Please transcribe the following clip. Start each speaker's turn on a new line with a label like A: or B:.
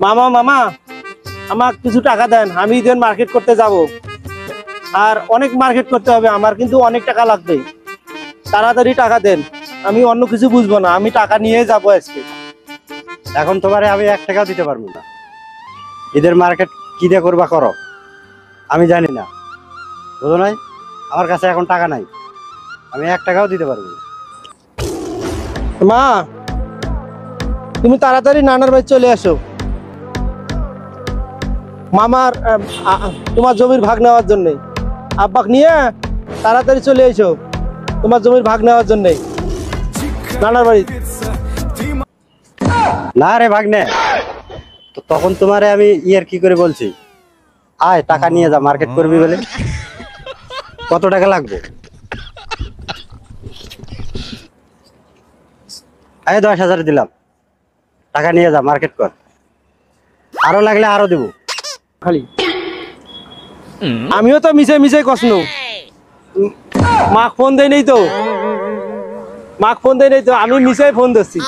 A: মামা মামা আমাকে কিছু টাকা দেন, আমি ঈদের মার্কেট করতে যাব। আর অনেক মার্কেট করতে হবে, আমার কিন্তু অনেক টাকা লাগবে। তাড়াতাড়ি টাকা দেন, আমি অন্য কিছু বুঝবো না, আমি টাকা নিয়ে যাবো আজকে।
B: এখন তোমারে আমি 1 টাকাও দিতে পারবো না। ঈদের মার্কেট কি দিয়ে করবা করো, আমি জানি না, বুঝো নাই? আমার কাছে এখন টাকা নাই, আমি 1 টাকাও দিতে পারবো না।
A: মা, তুমি তাড়াতাড়ি নানার বাড়ি চলে আসো। মামার তোমার জমির ভাগ নেওয়ার জন্য। আব্বাক নিয়ে তাড়াতাড়ি চলে এসো তোমার জমির ভাগ নেওয়ার জন্য নানার বাড়ি।
B: না রে ভাগ্নে, তো তখন তোমারে আমি ইয়ার কি করে বলছি, আয় টাকা নিয়ে যা মার্কেট করবি বলে। কত টাকা লাগবে? আয় 10,000 দিলাম, টাকা নিয়ে যা মার্কেট কর, আরো লাগলে আরো দিব।
A: খালি আমিও তো মিশে মিশে কষন। মাক ফোন দেয় নেই তো, মাক ফোন দেয় নেই তো, আমি মিশে ফোন দিচ্ছি।